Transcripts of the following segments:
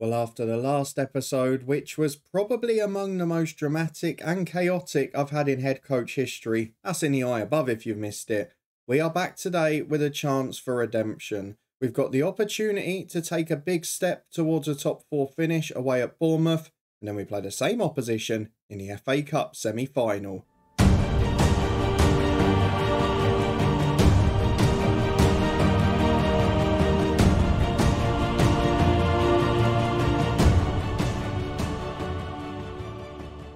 Well, after the last episode, which was probably among the most dramatic and chaotic I've had in head coach history, that's in the eye above if you've missed it, we are back today with a chance for redemption. We've got the opportunity to take a big step towards a top 4 finish away at Bournemouth, and then we play the same opposition in the FA Cup semi-final.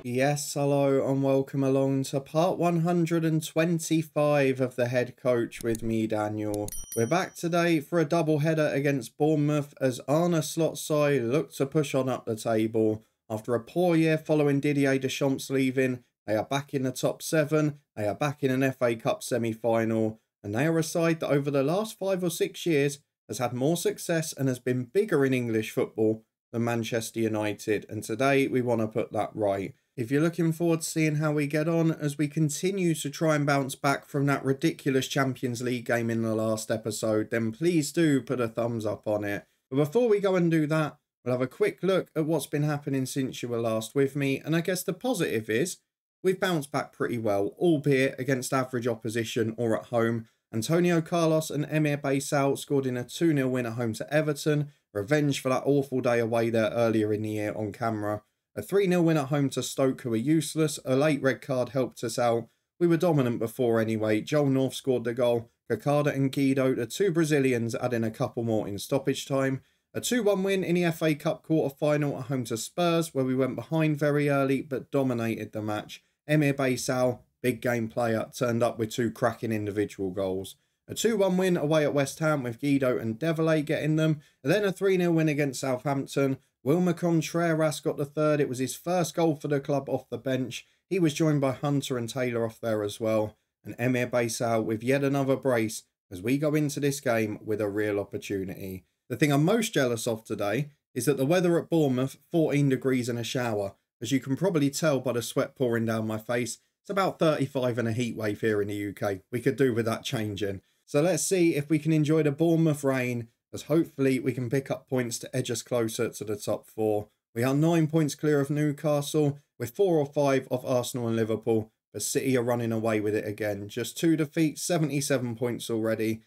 Yes, hello and welcome along to part 125 of the head coach with me, Daniel. We're back today for a double header against Bournemouth as Arne side look to push on up the table. After a poor year following Didier Deschamps leaving, they are back in the top 7, they are back in an FA Cup semi-final, and they are a side that over the last 5 or 6 years has had more success and has been bigger in English football than Manchester United, and today we want to put that right. If you're looking forward to seeing how we get on as we continue to try and bounce back from that ridiculous Champions League game in the last episode, then please do put a thumbs up on it. But before we go and do that, we'll have a quick look at what's been happening since you were last with me. And I guess the positive is we've bounced back pretty well, albeit against average opposition or at home. Antonio Carlos and Emir Baysal scored in a 2-0 win at home to Everton. Revenge for that awful day away there earlier in the year on camera. A 3-0 win at home to Stoke, who were useless. A late red card helped us out. We were dominant before anyway. Joel North scored the goal. Kakada and Guido, the 2 Brazilians, adding a couple more in stoppage time. A 2-1 win in the FA Cup quarter-final at home to Spurs, where we went behind very early but dominated the match. Emir Baysal, big game player, turned up with 2 cracking individual goals. A 2-1 win away at West Ham with Guido and Develay getting them. And then a 3-0 win against Southampton. Wilmer Contreras got the third. It was his first goal for the club off the bench. He was joined by Hunter and Taylor off there as well. And Emir Baysal with yet another brace as we go into this game with a real opportunity. The thing I'm most jealous of today is that the weather at Bournemouth, 14 degrees and a shower. As you can probably tell by the sweat pouring down my face, it's about 35 and a heat wave here in the UK. We could do with that changing. So let's see if we can enjoy the Bournemouth rain, as hopefully we can pick up points to edge us closer to the top 4. We are 9 points clear of Newcastle, with 4 or 5 off Arsenal and Liverpool, but City are running away with it again. Just 2 defeats, 77 points already.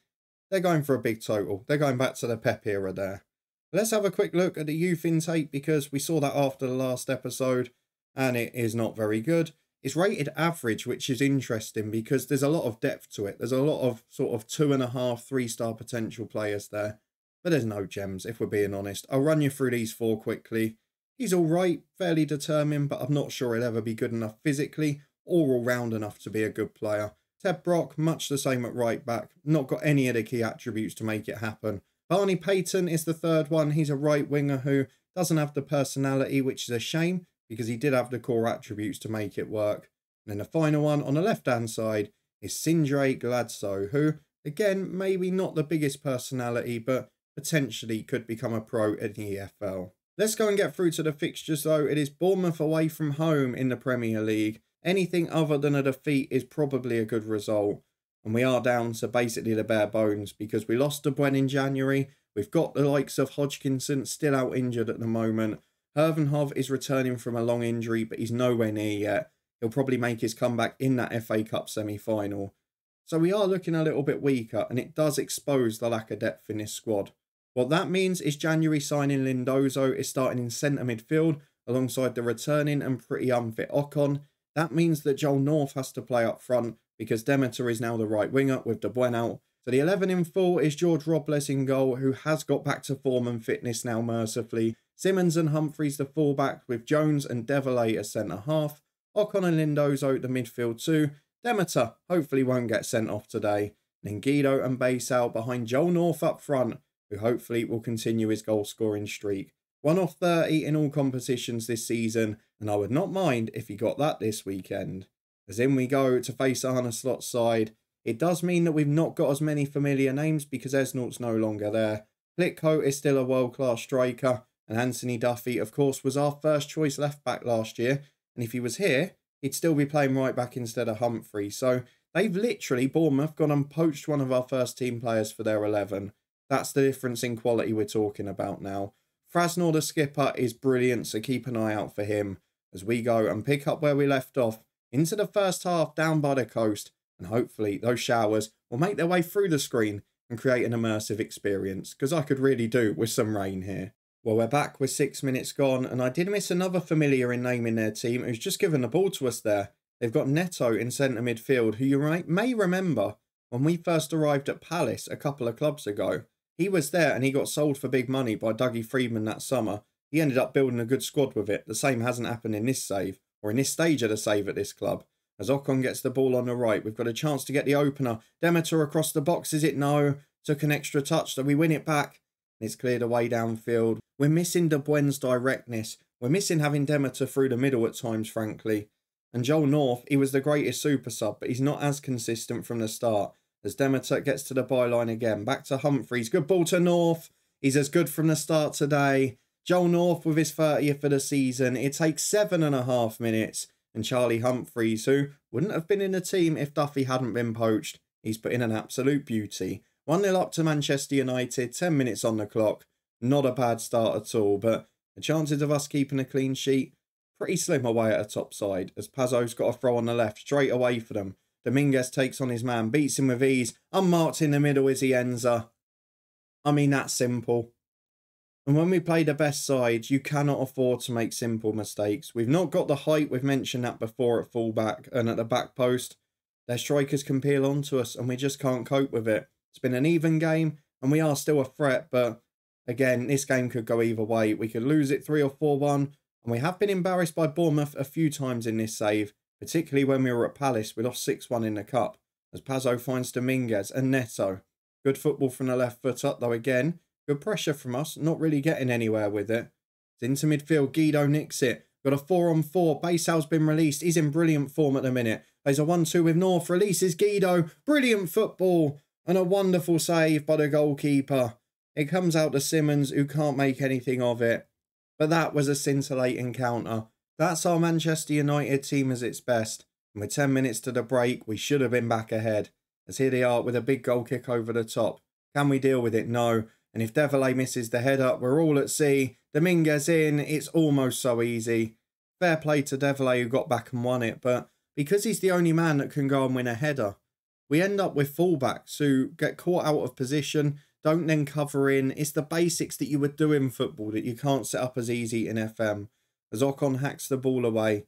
They're going for a big total. They're going back to the Pep era there. Let's have a quick look at the youth intake, because we saw that after the last episode, and it is not very good. It's rated average, which is interesting because there's a lot of depth to it. There's a lot of sort of 2.5, 3-star potential players there. But there's no gems, if we're being honest. I'll run you through these 4 quickly. He's alright, fairly determined, but I'm not sure he'll ever be good enough physically or all-round enough to be a good player. Ted Brock, much the same at right back. Not got any of the key attributes to make it happen. Barney Payton is the third one. He's a right winger who doesn't have the personality, which is a shame because he did have the core attributes to make it work. And then the final one on the left-hand side is Sindre Gladsoe, who, again, maybe not the biggest personality, but potentially could become a pro in the EFL. Let's go and get through to the fixtures though. It is Bournemouth away from home in the Premier League. Anything other than a defeat is probably a good result. And we are down to basically the bare bones because we lost De Bruyne in January. We've got the likes of Hodgkinson still out injured at the moment. Hervenhove is returning from a long injury, but he's nowhere near yet. He'll probably make his comeback in that FA Cup semi-final. So we are looking a little bit weaker, and it does expose the lack of depth in this squad. What that means is January signing Lindoso is starting in centre midfield alongside the returning and pretty unfit Ocon. That means that Joel North has to play up front because Demeter is now the right winger with De Bruyne out. So the 11 in full is George Robles in goal, who has got back to form and fitness now mercifully. Simmons and Humphreys the fullback with Jones and Develay as centre half. Ocon and Lindoso the midfield 2. Demeter hopefully won't get sent off today. Then Guido and Baysal behind Joel North up front, who hopefully will continue his goal scoring streak. 1 off 30 in all competitions this season, and I would not mind if he got that this weekend. As in we go to face Arne Slot's side. It does mean that we've not got as many familiar names because Esnault's no longer there. Plitko is still a world-class striker, and Anthony Duffy, of course, was our first choice left-back last year, and if he was here, he'd still be playing right-back instead of Humphrey. So they've literally, Bournemouth, gone and poached one of our first-team players for their 11. That's the difference in quality we're talking about now. Frasnor, the skipper, is brilliant, so keep an eye out for him as we go and pick up where we left off into the first half down by the coast, and hopefully those showers will make their way through the screen and create an immersive experience, because I could really do with some rain here. Well, we're back with 6 minutes gone, and I did miss another familiar in naming their team who's just given the ball to us there. They've got Neto in centre midfield, who you may remember when we first arrived at Palace a couple of clubs ago. He was there and he got sold for big money by Dougie Freedman that summer. He ended up building a good squad with it. The same hasn't happened in this save, or in this stage of the save at this club. As Ocon gets the ball on the right, we've got a chance to get the opener. Demeter across the box, is it? No. Took an extra touch, so we win it back. And it's cleared away downfield. We're missing De Buen's directness. We're missing having Demeter through the middle at times, frankly. And Joel North, he was the greatest super sub, but he's not as consistent from the start. As Demeter gets to the byline again. Back to Humphreys. Good ball to North. He's as good from the start today. Joel North with his 30th of the season. It takes 7.5 minutes. And Charlie Humphreys, who wouldn't have been in the team if Duffy hadn't been poached, he's put in an absolute beauty. 1-0 up to Manchester United, 10 minutes on the clock. Not a bad start at all, but the chances of us keeping a clean sheet, pretty slim away at a top side, as Pazzo's got a throw on the left, straight away for them. Dominguez takes on his man, beats him with ease. Unmarked in the middle is Ienza. I mean, that's simple. And when we play the best sides, you cannot afford to make simple mistakes. We've not got the height, we've mentioned that before, at full-back and at the back post. Their strikers can peel onto us and we just can't cope with it. It's been an even game and we are still a threat, but again, this game could go either way. We could lose it 3 or 4-1, and we have been embarrassed by Bournemouth a few times in this save, particularly when we were at Palace. We lost 6-1 in the Cup, as Pazzo finds Dominguez and Neto. Good football from the left foot up though again. Good pressure from us, not really getting anywhere with it. It's into midfield, Guido nicks it. Got a 4-on-4, Basal's been released. He's in brilliant form at the minute. There's a 1-2 with North, releases Guido. Brilliant football and a wonderful save by the goalkeeper. It comes out to Simmons, who can't make anything of it. But that was a scintillating counter. That's our Manchester United team at its best. And with 10 minutes to the break, we should have been back ahead. As here they are with a big goal kick over the top. Can we deal with it? No. And if Deverlay misses the head up, we're all at sea. Dominguez in, it's almost so easy. Fair play to Deverlay, who got back and won it. But because he's the only man that can go and win a header, we end up with fullbacks who get caught out of position, don't then cover in. It's the basics that you would do in football that you can't set up as easy in FM. As Ocon hacks the ball away,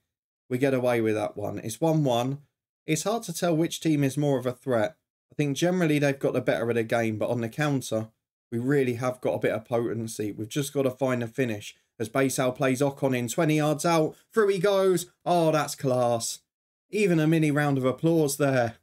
we get away with that one. It's 1-1. It's hard to tell which team is more of a threat. I think generally they've got the better of the game, but on the counter, we really have got a bit of potency. We've just got to find a finish. As Basal plays Ocon in, 20 yards out, through he goes. Oh, that's class. Even a mini round of applause there.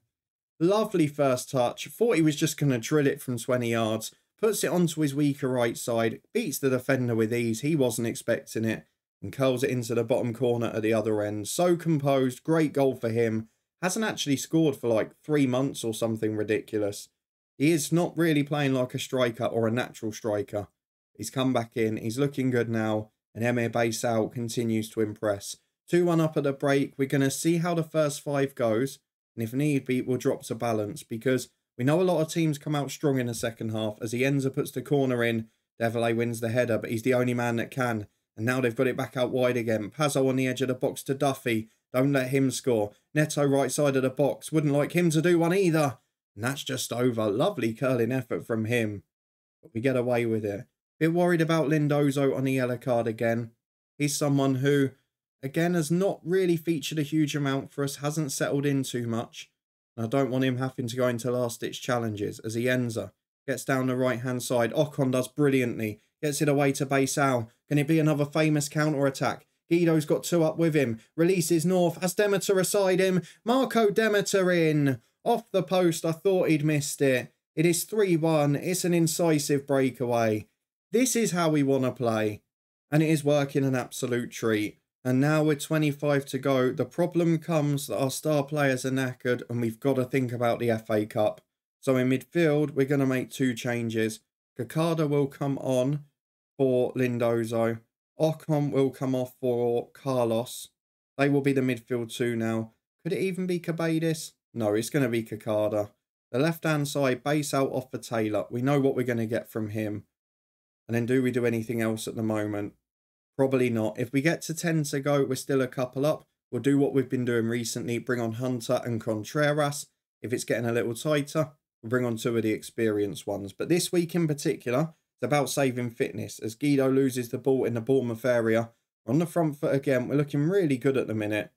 Lovely first touch. Thought he was just going to drill it from 20 yards. Puts it onto his weaker right side. Beats the defender with ease. He wasn't expecting it. And curls it into the bottom corner at the other end. So composed. Great goal for him. Hasn't actually scored for like 3 months or something ridiculous. He is not really playing like a striker or a natural striker. He's come back in. He's looking good now. And Emir Baysal continues to impress. 2-1 up at the break. We're going to see how the first 5 goes. And if need be, we'll drop to balance, because we know a lot of teams come out strong in the second half. As Ienza puts the corner in, Deverlay wins the header, but he's the only man that can. And now they've got it back out wide again. Pazzo on the edge of the box to Duffy. Don't let him score. Neto right side of the box. Wouldn't like him to do one either. And that's just over. Lovely curling effort from him. But we get away with it. Bit worried about Lindozo on the yellow card again. He's someone who, again, has not really featured a huge amount for us. Hasn't settled in too much. And I don't want him having to go into last-ditch challenges. As Ienza gets down the right-hand side. Ocon does brilliantly. Gets it away to Baysal. Can it be another famous counter-attack? Guido's got 2 up with him. Releases North. Has Demeter aside him. Marco Demeter in. Off the post. I thought he'd missed it. It is 3-1. It's an incisive breakaway. This is how we want to play. And it is working an absolute treat. And now with 25 to go, the problem comes that our star players are knackered and we've got to think about the FA Cup. So in midfield, we're going to make 2 changes. Kakada will come on for Lindozo. Ocon will come off for Carlos. They will be the midfield 2 now. Could it even be Cabadis? No, it's going to be Kakada. The left-hand side, base out off for Taylor. We know what we're going to get from him. And then do we do anything else at the moment? Probably not. If we get to 10 to go, we're still a couple up. We'll do what we've been doing recently, bring on Hunter and Contreras. If it's getting a little tighter, we'll bring on two of the experienced ones. But this week in particular, it's about saving fitness. As Guido loses the ball in the Bournemouth area, we're on the front foot again. We're looking really good at the minute.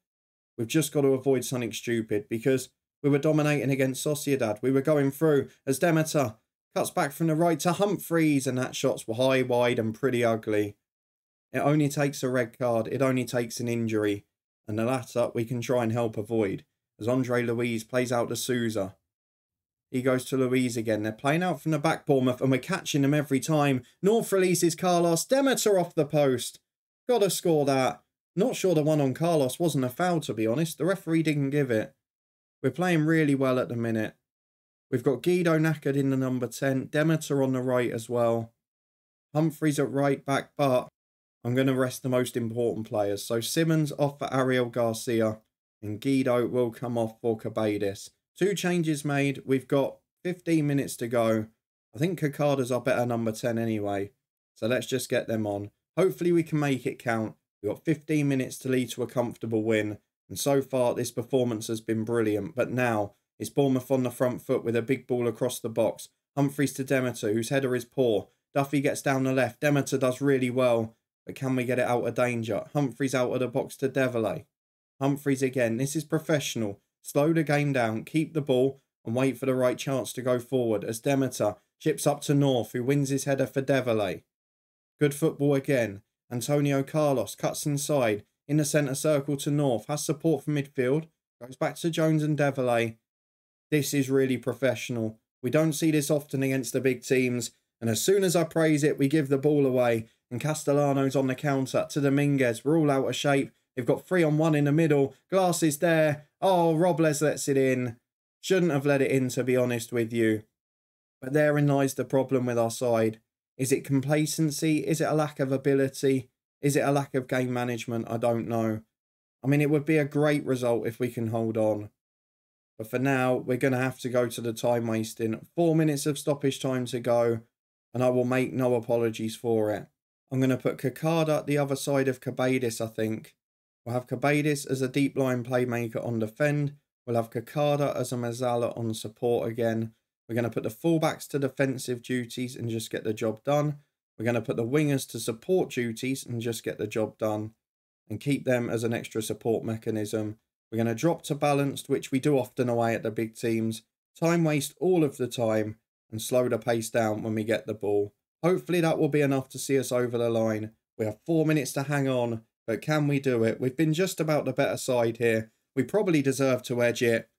We've just got to avoid something stupid because we were dominating against Sociedad. We were going through as Demeter cuts back from the right to Humphreys, and that shot's high, wide and pretty ugly. It only takes a red card. It only takes an injury. And the latter we can try and help avoid. As Andre Luiz plays out to Souza. He goes to Luiz again. They're playing out from the back, Bournemouth, and we're catching them every time. North releases Carlos. Demeter off the post. Gotta score that. Not sure the one on Carlos wasn't a foul, to be honest. The referee didn't give it. We're playing really well at the minute. We've got Guido knackered in the number 10. Demeter on the right as well. Humphreys at right back, but I'm going to rest the most important players. So Simmons off for Ariel Garcia. And Guido will come off for Cabades. 2 changes made. We've got 15 minutes to go. I think Kakada's our better number 10 anyway. So let's just get them on. Hopefully we can make it count. We've got 15 minutes to lead to a comfortable win. And so far this performance has been brilliant. But now it's Bournemouth on the front foot with a big ball across the box. Humphreys to Demeter, whose header is poor. Duffy gets down the left. Demeter does really well. But can we get it out of danger? Humphreys out of the box to Deverley. Humphreys again. This is professional. Slow the game down. Keep the ball and wait for the right chance to go forward. As Demeter chips up to North, who wins his header for Deverley. Good football again. Antonio Carlos cuts inside. In the centre circle to North. Has support from midfield. Goes back to Jones and Deverley. This is really professional. We don't see this often against the big teams. And as soon as I praise it, we give the ball away. And Castellano's on the counter to Dominguez. We're all out of shape. They've got 3-on-1 in the middle. Glass is there. Oh, Robles lets it in. Shouldn't have let it in, to be honest with you. But therein lies the problem with our side. Is it complacency? Is it a lack of ability? Is it a lack of game management? I don't know. I mean, it would be a great result if we can hold on. But for now, we're going to have to go to the time wasting. 4 minutes of stoppage time to go. And I will make no apologies for it. I'm going to put Kakada at the other side of Cabades, I think. We'll have Cabades as a deep line playmaker on defend. We'll have Kakada as a Mazzala on support again. We're going to put the fullbacks to defensive duties and just get the job done. We're going to put the wingers to support duties and just get the job done. And keep them as an extra support mechanism. We're going to drop to balanced, which we do often away at the big teams. Time waste all of the time. And slow the pace down when we get the ball. Hopefully that will be enough to see us over the line. We have 4 minutes to hang on. But can we do it? We've been just about the better side here. We probably deserve to edge it.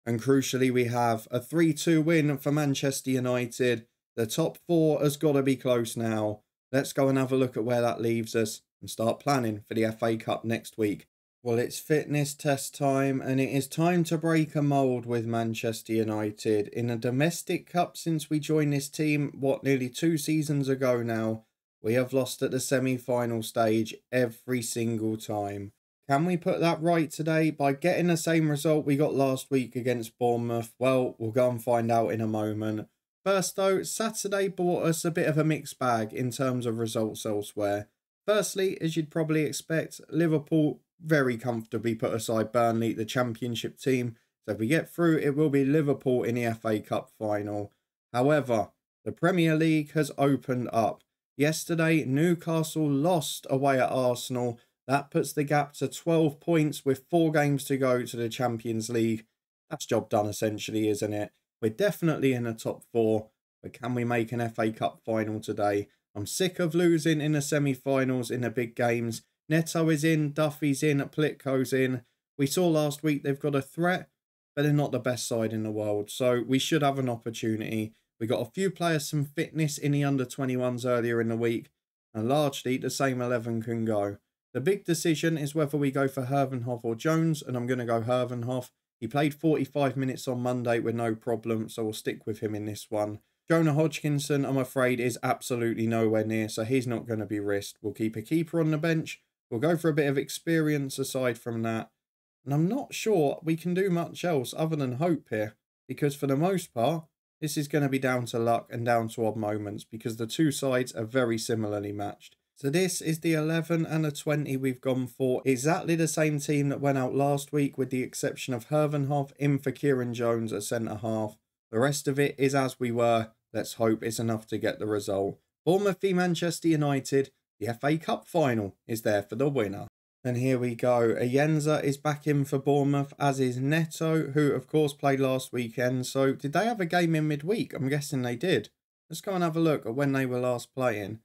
And crucially, we have a 3-2 win for Manchester United. The top 4 has got to be close now. Let's go and have a look at where that leaves us and start planning for the FA Cup next week. Well, it's fitness test time, and it is time to break a mould with Manchester United. In a domestic cup since we joined this team, nearly 2 seasons ago now, we have lost at the semi-final stage every single time. Can we put that right today by getting the same result we got last week against Bournemouth? Well, we'll go and find out in a moment. First though, Saturday brought us a bit of a mixed bag in terms of results elsewhere. Firstly, as you'd probably expect, Liverpool very comfortably put aside Burnley, the championship team. So if we get through, it will be Liverpool in the FA Cup final. However, the Premier League has opened up. Yesterday, Newcastle lost away at Arsenal. That puts the gap to 12 points with 4 games to go to the Champions League. That's job done essentially, isn't it? We're definitely in the top 4. But can we make an FA Cup final today? I'm sick of losing in the semi-finals in the big games. Neto is in, Duffy's in, Plitko's in. We saw last week they've got a threat, but they're not the best side in the world. So we should have an opportunity. We got a few players some fitness in the under-21s earlier in the week. And largely the same 11 can go. The big decision is whether we go for Hervenhoff or Jones. And I'm going to go Hervenhoff. He played 45 minutes on Monday with no problem. So we'll stick with him in this one. Jonah Hodgkinson, I'm afraid, is absolutely nowhere near. So he's not going to be risked. We'll keep a keeper on the bench. We'll go for a bit of experience aside from that. And I'm not sure we can do much else other than hope here. Because for the most part, This is going to be down to luck and down to odd moments because the two sides are very similarly matched. So this is the 11 and the 20 we've gone for. Exactly the same team that went out last week with the exception of Hervenhoff in for Kieran Jones at centre-half. The rest of it is as we were. Let's hope it's enough to get the result. Bournemouth v Manchester United. The FA Cup final is there for the winner. And here we go. Ayenza is back in for Bournemouth, as is Neto, who of course played last weekend. So did they have a game in midweek? I'm guessing they did. Let's go and have a look at when they were last playing.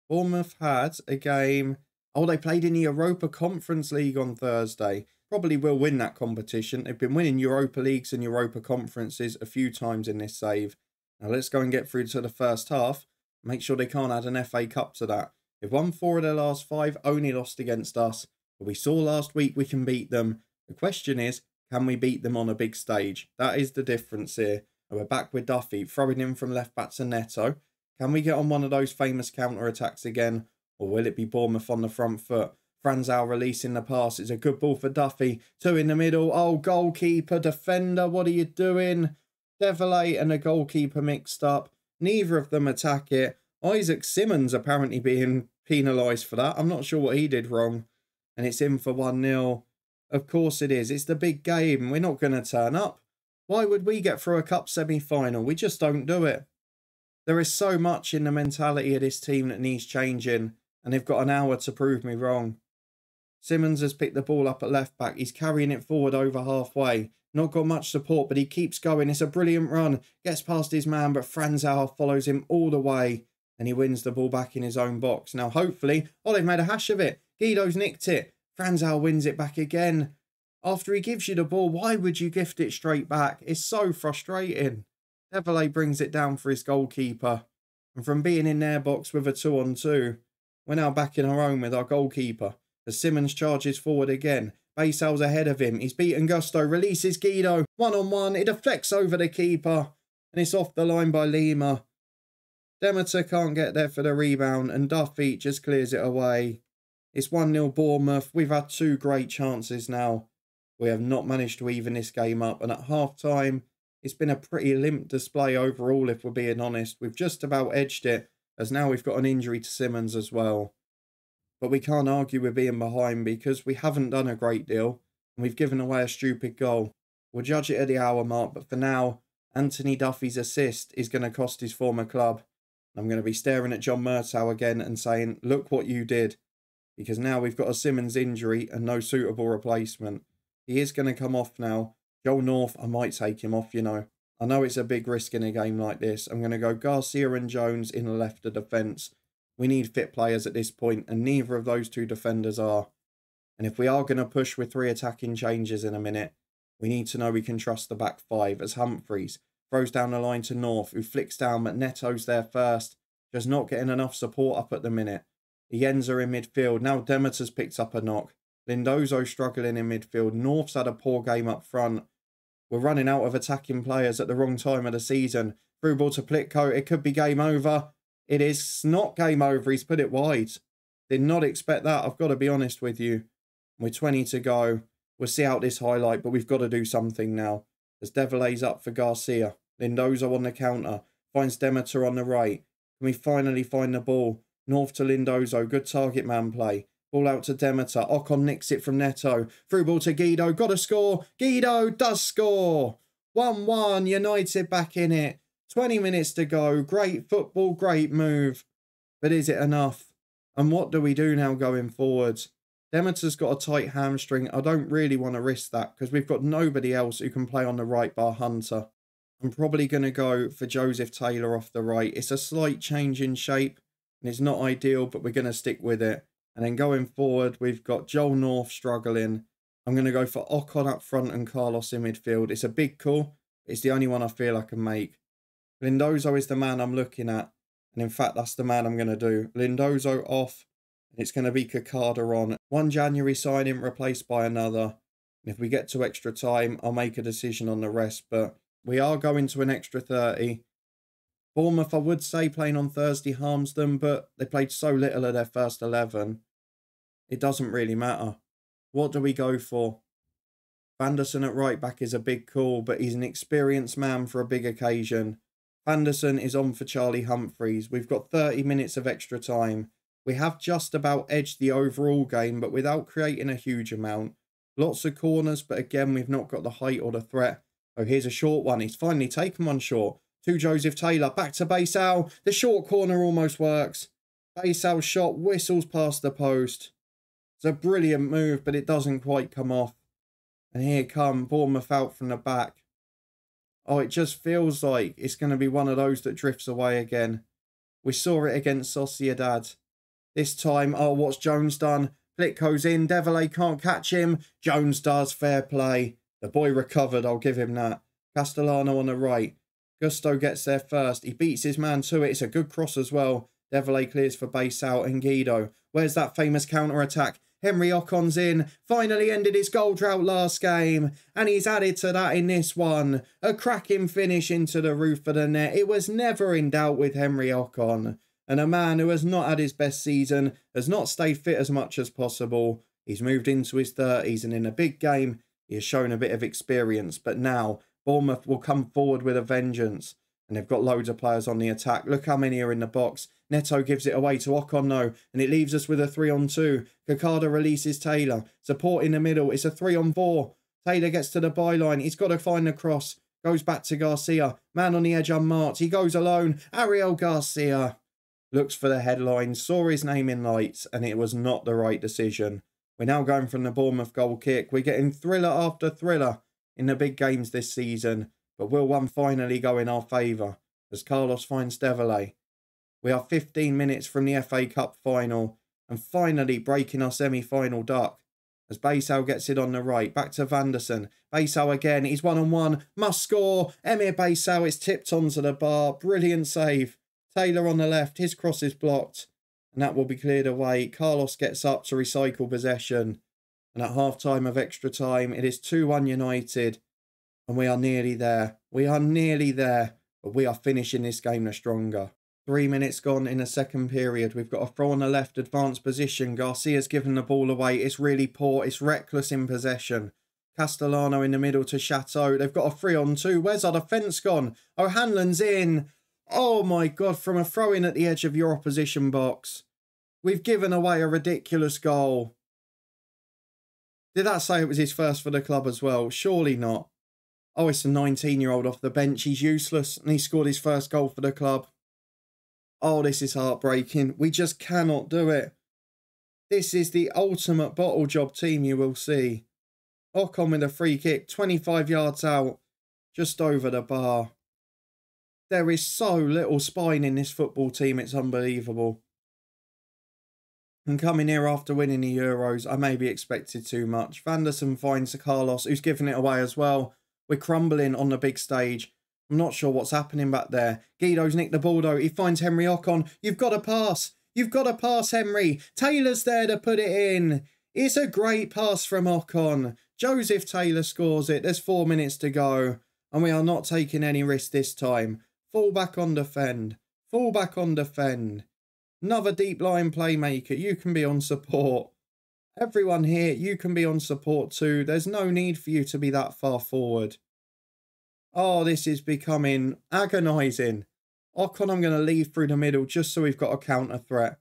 Bournemouth had a game. Oh, they played in the Europa Conference League on Thursday. Probably will win that competition. They've been winning Europa Leagues and Europa Conferences a few times in this save. Now let's go and get through to the first half. Make sure they can't add an FA Cup to that. They've won 4 of their last 5, only lost against us. But we saw last week we can beat them. The question is, can we beat them on a big stage? That is the difference here. And we're back with Duffy, throwing in from left back to Neto. Can we get on one of those famous counter-attacks again? Or will it be Bournemouth on the front foot? Franzau releasing the pass. It's a good ball for Duffy. 2 in the middle. Oh, goalkeeper, defender, what are you doing? Devilate and the goalkeeper mixed up. Neither of them attack it. Isaac Simmons apparently being penalised for that. I'm not sure what he did wrong. And it's in for 1-0. Of course it is. It's the big game. We're not going to turn up. Why would we get through a cup semi-final? We just don't do it. There is so much in the mentality of this team that needs changing. And they've got an hour to prove me wrong. Simmons has picked the ball up at left back. He's carrying it forward over halfway. Not got much support, but he keeps going. It's a brilliant run. Gets past his man, but Franzau follows him all the way. And he wins the ball back in his own box. Now, hopefully... Oh, they've made a hash of it. Guido's nicked it. Franzau wins it back again. After he gives you the ball, why would you gift it straight back? It's so frustrating. Devilay brings it down for his goalkeeper. And from being in their box with a 2-on-2, we're now back in our own with our goalkeeper. As Simmons charges forward again. Baysal's ahead of him. He's beaten Gusto. Releases Guido. 1-on-1. It deflects over the keeper. And it's off the line by Lima. Demeter can't get there for the rebound. And Duffy just clears it away. It's 1-0 Bournemouth. We've had 2 great chances now. We have not managed to even this game up. And at half-time, it's been a pretty limp display overall, if we're being honest. We've just about edged it. As now we've got an injury to Simmons as well. But we can't argue with being behind because we haven't done a great deal. And we've given away a stupid goal. We'll judge it at the hour mark. But for now, Anthony Duffy's assist is going to cost his former club. I'm going to be staring at John Murtaugh again and saying, look what you did. Because now we've got a Simmons injury and no suitable replacement. He is going to come off now. Joel North, I might take him off, you know. I know it's a big risk in a game like this. I'm going to go Garcia and Jones in the left of defence. We need fit players at this point, and neither of those 2 defenders are. And if we are going to push with 3 attacking changes in a minute, we need to know we can trust the back 5 as Humphreys throws down the line to North, who flicks down, but Neto's there first. Just not getting enough support up at the minute. The ends are in midfield. Now Demeter's picked up a knock. Lindozo struggling in midfield. North's had a poor game up front. We're running out of attacking players at the wrong time of the season. Through ball to Plitko. It could be game over. It is not game over. He's put it wide. Did not expect that. I've got to be honest with you. We're 20 to go. We'll see out this highlight, but we've got to do something now. As Devilay's up for Garcia. Lindozo on the counter. Finds Demeter on the right. Can we finally find the ball? North to Lindozo. Good target man play. Ball out to Demeter. Ocon nicks it from Neto. Through ball to Guido. Got to score. Guido does score. 1-1. United back in it. 20 minutes to go. Great football. Great move. But is it enough? And what do we do now going forwards? Demeter's got a tight hamstring. I don't really want to risk that because we've got nobody else who can play on the right bar Hunter. I'm probably going to go for Joseph Taylor off the right. It's a slight change in shape and it's not ideal, but we're going to stick with it. And then going forward, we've got Joel North struggling. I'm going to go for Ocon up front and Carlos in midfield. It's a big call. It's the only one I feel I can make. Lindozo is the man I'm looking at. And in fact, that's the man I'm going to do. Lindozo off. And it's going to be Kakada on. 1 January signing replaced by another. And if we get to extra time, I'll make a decision on the rest. But we are going to an extra 30. Bournemouth, I would say, playing on Thursday harms them, but they played so little of their first 11. It doesn't really matter. What do we go for? Vanderson at right back is a big call, but he's an experienced man for a big occasion. Anderson is on for Charlie Humphreys. We've got 30 minutes of extra time. We have just about edged the overall game, but without creating a huge amount. Lots of corners, but again, we've not got the height or the threat. Oh, here's a short one. He's finally taken one short. To Joseph Taylor. Back to Baysal. The short corner almost works. Baysal's shot whistles past the post. It's a brilliant move, but it doesn't quite come off. And here come Bournemouth out from the back. Oh, it just feels like it's going to be one of those that drifts away again. We saw it against Sociedad. This time, oh, what's Jones done? Flick goes in. Develay can't catch him. Jones does. Fair play. The boy recovered. I'll give him that. Castellano on the right. Gusto gets there first. He beats his man to it. It's a good cross as well. Develay clears for Baysal and Guido. Where's that famous counter-attack? Henry Ocon's in. Finally ended his goal drought last game. And he's added to that in this one. A cracking finish into the roof of the net. It was never in doubt with Henry Ocon. And a man who has not had his best season, has not stayed fit as much as possible. He's moved into his 30s and in a big game, he has shown a bit of experience. But now, Bournemouth will come forward with a vengeance. And they've got loads of players on the attack. Look how many are in the box. Neto gives it away to Ocon though. And it leaves us with a 3-on-2. Kakada releases Taylor. Support in the middle. It's a 3-on-4. Taylor gets to the byline. He's got to find the cross. Goes back to Garcia. Man on the edge unmarked. He goes alone. Ariel Garcia looks for the headline. Saw his name in lights. And it was not the right decision. We're now going from the Bournemouth goal kick. We're getting thriller after thriller in the big games this season. But will one finally go in our favour as Carlos finds Develay? We are 15 minutes from the FA Cup final and finally breaking our semi-final duck as Baysal gets it on the right. Back to Vanderson. Baysal again. He's one-on-one. Must score. Emir Baysal is tipped onto the bar. Brilliant save. Taylor on the left. His cross is blocked and that will be cleared away. Carlos gets up to recycle possession. And at half-time of extra time, it is 2-1 United. And we are nearly there. We are nearly there. But we are finishing this game the stronger. 3 minutes gone in the second period. We've got a throw on the left, advanced position. Garcia's given the ball away. It's really poor. It's reckless in possession. Castellano in the middle to Chateau. They've got a 3-on-2. Where's our defence gone? O'Hanlon's in. Oh my God, from a throw-in at the edge of your opposition box. We've given away a ridiculous goal. Did that say it was his first for the club as well? Surely not. Oh, it's a 19-year-old off the bench. He's useless and he scored his first goal for the club. Oh, this is heartbreaking. We just cannot do it. This is the ultimate bottle job team you will see. Ocon with a free kick, 25 yards out, just over the bar. There is so little spine in this football team, it's unbelievable. And coming here after winning the Euros, I maybe expected too much. Vanderson finds Carlos, who's given it away as well. We're crumbling on the big stage. I'm not sure what's happening back there. Guido's nicked the ball though. He finds Henry Ocon. You've got to pass. You've got to pass, Henry. Taylor's there to put it in. It's a great pass from Ocon. Joseph Taylor scores it. There's 4 minutes to go. And we are not taking any risk this time. Fall back on defend. Fall back on defend. Another deep line playmaker. You can be on support. Everyone here, you can be on support too. There's no need for you to be that far forward. Oh, this is becoming agonising. Ocon, I'm going to leave through the middle just so we've got a counter threat.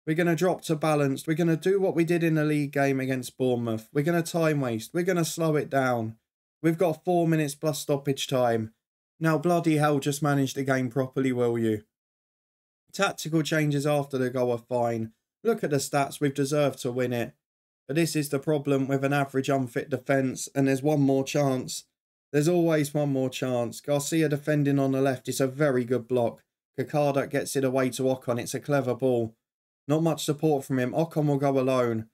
We're going to drop to balanced. We're going to do what we did in the league game against Bournemouth. We're going to time waste. We're going to slow it down. We've got 4 minutes plus stoppage time. Now, bloody hell, just manage the game properly, will you? Tactical changes after the goal are fine. Look at the stats. We've deserved to win it. But this is the problem with an average unfit defence, and there's one more chance. There's always one more chance. Garcia defending on the left. It's a very good block. Kakada gets it away to Ocon. It's a clever ball. Not much support from him. Ocon will go alone.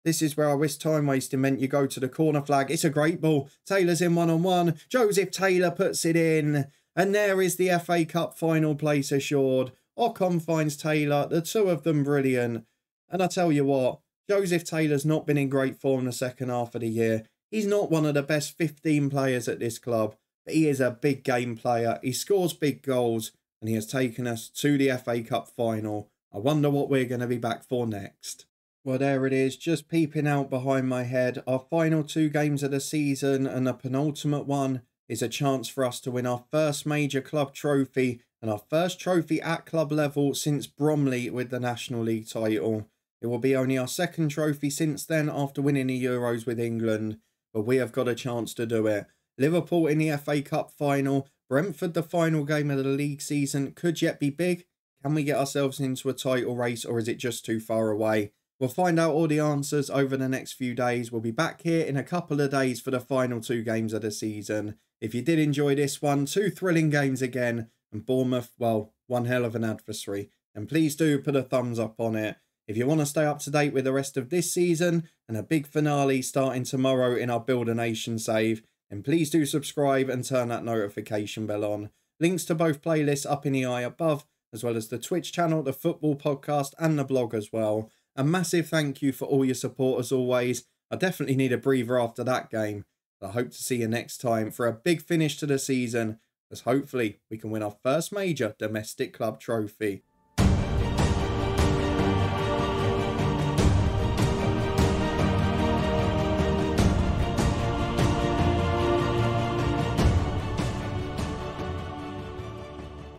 This is where I wish time wasting meant you go to the corner flag. It's a great ball. Taylor's in one-on-one. Joseph Taylor puts it in. And there is the FA Cup final place assured. Ocon finds Taylor. The two of them brilliant. And I tell you what, Joseph Taylor's not been in great form the second half of the year. He's not one of the best 15 players at this club, but he is a big game player. He scores big goals and he has taken us to the FA Cup final. I wonder what we're going to be back for next. Well, there it is, just peeping out behind my head. Our final 2 games of the season and the penultimate one is a chance for us to win our first major club trophy and our first trophy at club level since Bromley with the National League title. It will be only our second trophy since then after winning the Euros with England, but we have got a chance to do it. Liverpool in the FA Cup final, Brentford the final game of the league season could yet be big. Can we get ourselves into a title race, or is it just too far away? We'll find out all the answers over the next few days. We'll be back here in a couple of days for the final 2 games of the season. If you did enjoy this one, 2 thrilling games again, and Bournemouth, well, one hell of an adversary. And please do put a thumbs up on it. If you want to stay up to date with the rest of this season and a big finale starting tomorrow in our Build a Nation save, then please do subscribe and turn that notification bell on. Links to both playlists up in the eye above, as well as the Twitch channel, the football podcast and the blog as well. A massive thank you for all your support as always. I definitely need a breather after that game. I hope to see you next time for a big finish to the season, as hopefully we can win our first major domestic club trophy.